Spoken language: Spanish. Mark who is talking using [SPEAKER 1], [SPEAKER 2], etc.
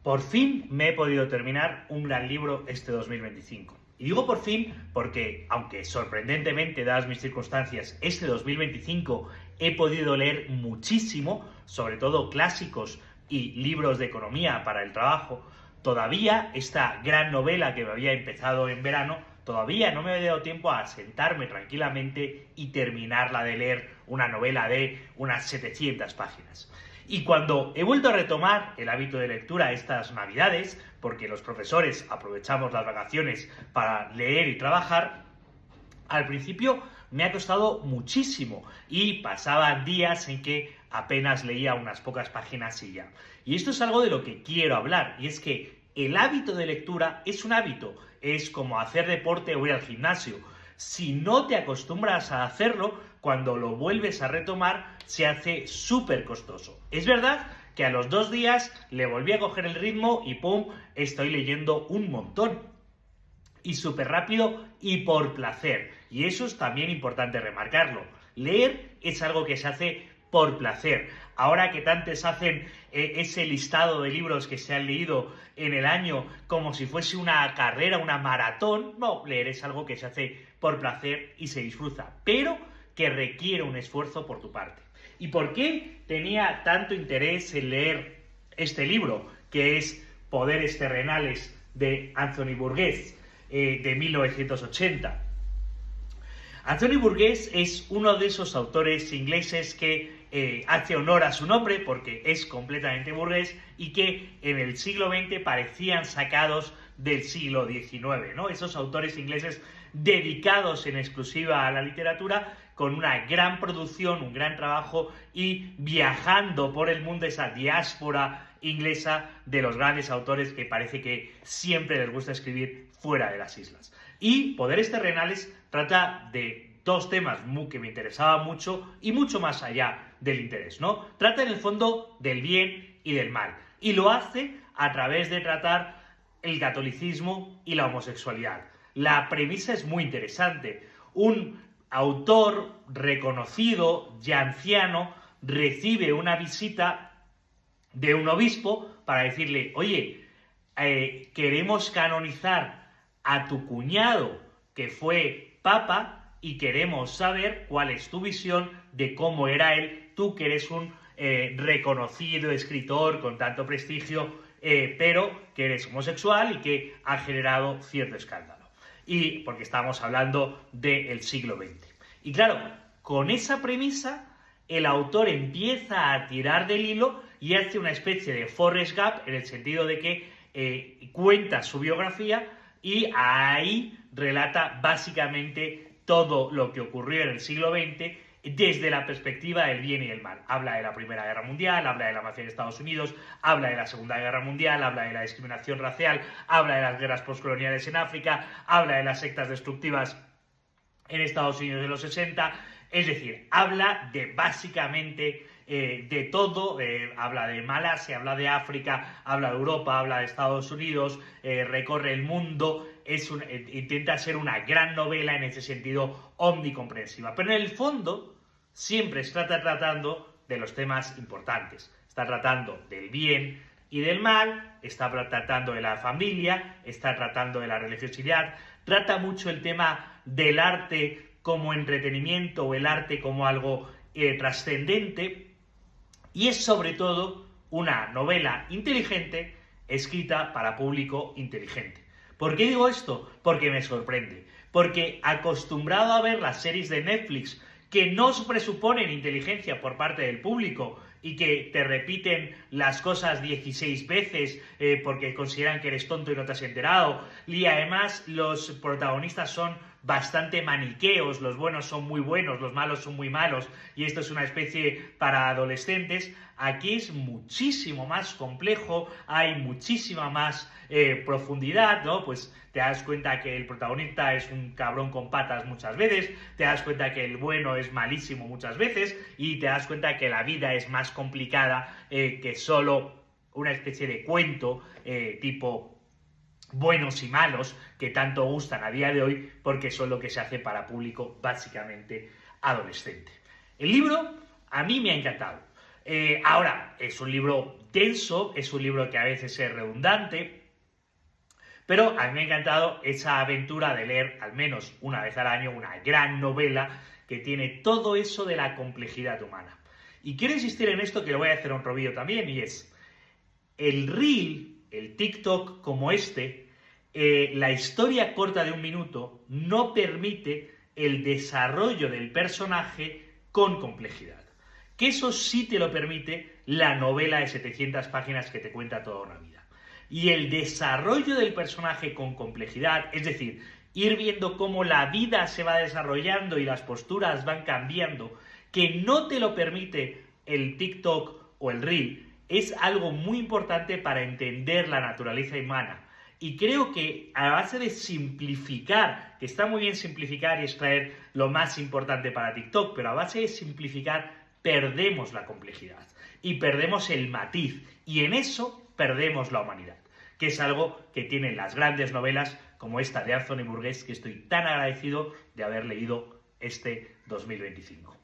[SPEAKER 1] Por fin me he podido terminar un gran libro este 2025. Y digo por fin porque, aunque sorprendentemente, dadas mis circunstancias, este 2025 he podido leer muchísimo, sobre todo clásicos y libros de economía para el trabajo, todavía esta gran novela que me había empezado en verano, todavía no me había dado tiempo a sentarme tranquilamente y terminarla de leer, una novela de unas 700 páginas. Y cuando he vuelto a retomar el hábito de lectura estas navidades, porque los profesores aprovechamos las vacaciones para leer y trabajar, al principio me ha costado muchísimo y pasaban días en que apenas leía unas pocas páginas y ya. Y esto es algo de lo que quiero hablar, y es que el hábito de lectura es un hábito, es como hacer deporte o ir al gimnasio. Si no te acostumbras a hacerlo, cuando lo vuelves a retomar, se hace súper costoso. Es verdad que a los 2 días le volví a coger el ritmo y ¡pum!, estoy leyendo un montón. Y súper rápido y por placer. Y eso es también importante remarcarlo. Leer es algo que se hace por placer. Ahora que tantos hacen ese listado de libros que se han leído en el año como si fuese una carrera, una maratón, no, leer es algo que se hace por placer y se disfruta, pero que requiere un esfuerzo por tu parte. ¿Y por qué tenía tanto interés en leer este libro, que es Poderes Terrenales de Anthony Burgess, de 1980? Anthony Burgess es uno de esos autores ingleses que hace honor a su nombre porque es completamente burgués y que en el siglo XX parecían sacados del siglo XIX, ¿no? Esos autores ingleses dedicados en exclusiva a la literatura, con una gran producción, un gran trabajo y viajando por el mundo, esa diáspora inglesa de los grandes autores que parece que siempre les gusta escribir fuera de las islas. Y Poderes Terrenales trata de 2 temas que me interesaban mucho y mucho más allá del interés, ¿no? Trata en el fondo del bien y del mal. Y lo hace a través de tratar el catolicismo y la homosexualidad. La premisa es muy interesante. Un autor reconocido, ya anciano, recibe una visita de un obispo para decirle: oye, queremos canonizar a tu cuñado que fue papa y queremos saber cuál es tu visión de cómo era él, tú que eres un reconocido escritor con tanto prestigio, pero que eres homosexual y que ha generado cierto escándalo. Y porque estamos hablando del siglo XX. Y claro, con esa premisa, el autor empieza a tirar del hilo y hace una especie de Forrest Gump, en el sentido de que cuenta su biografía y ahí relata básicamente todo lo que ocurrió en el siglo XX desde la perspectiva del bien y el mal. Habla de la Primera Guerra Mundial, habla de la mafia de Estados Unidos, habla de la Segunda Guerra Mundial, habla de la discriminación racial, habla de las guerras postcoloniales en África, habla de las sectas destructivas en Estados Unidos de los 60, es decir, habla de básicamente de todo, habla de Malasia, habla de África, habla de Europa, habla de Estados Unidos, recorre el mundo, intenta ser una gran novela en ese sentido omnicomprensiva, pero en el fondo siempre está tratando de los temas importantes, está tratando del bien y del mal, está tratando de la familia, está tratando de la religiosidad, trata mucho el tema del arte como entretenimiento o el arte como algo trascendente, y es sobre todo una novela inteligente escrita para público inteligente. ¿Por qué digo esto? Porque me sorprende, porque acostumbrado a ver las series de Netflix que no presuponen inteligencia por parte del público y que te repiten las cosas 16 veces porque consideran que eres tonto y no te has enterado, y además los protagonistas son bastante maniqueos, los buenos son muy buenos, los malos son muy malos, y esto es una especie para adolescentes. Aquí es muchísimo más complejo, hay muchísima más profundidad, ¿no? Pues te das cuenta que el protagonista es un cabrón con patas muchas veces, te das cuenta que el bueno es malísimo muchas veces, y te das cuenta que la vida es más complicada que solo una especie de cuento tipo buenos y malos que tanto gustan a día de hoy, porque son lo que se hace para público básicamente adolescente. El libro a mí me ha encantado. Ahora, es un libro denso, es un libro que a veces es redundante, pero a mí me ha encantado esa aventura de leer al menos una vez al año una gran novela que tiene todo eso de la complejidad humana. Y quiero insistir en esto, que lo voy a hacer otro vídeo también, y es el Reel, el TikTok como la historia corta de un minuto no permite el desarrollo del personaje con complejidad. Que eso sí te lo permite la novela de 700 páginas que te cuenta toda una vida. Y el desarrollo del personaje con complejidad, es decir, ir viendo cómo la vida se va desarrollando y las posturas van cambiando, que no te lo permite el TikTok o el Reel, es algo muy importante para entender la naturaleza humana. Y creo que a base de simplificar, que está muy bien simplificar y extraer lo más importante para TikTok, pero a base de simplificar perdemos la complejidad y perdemos el matiz, y en eso perdemos la humanidad, que es algo que tienen las grandes novelas como esta de Anthony Burgess, que estoy tan agradecido de haber leído este 2025.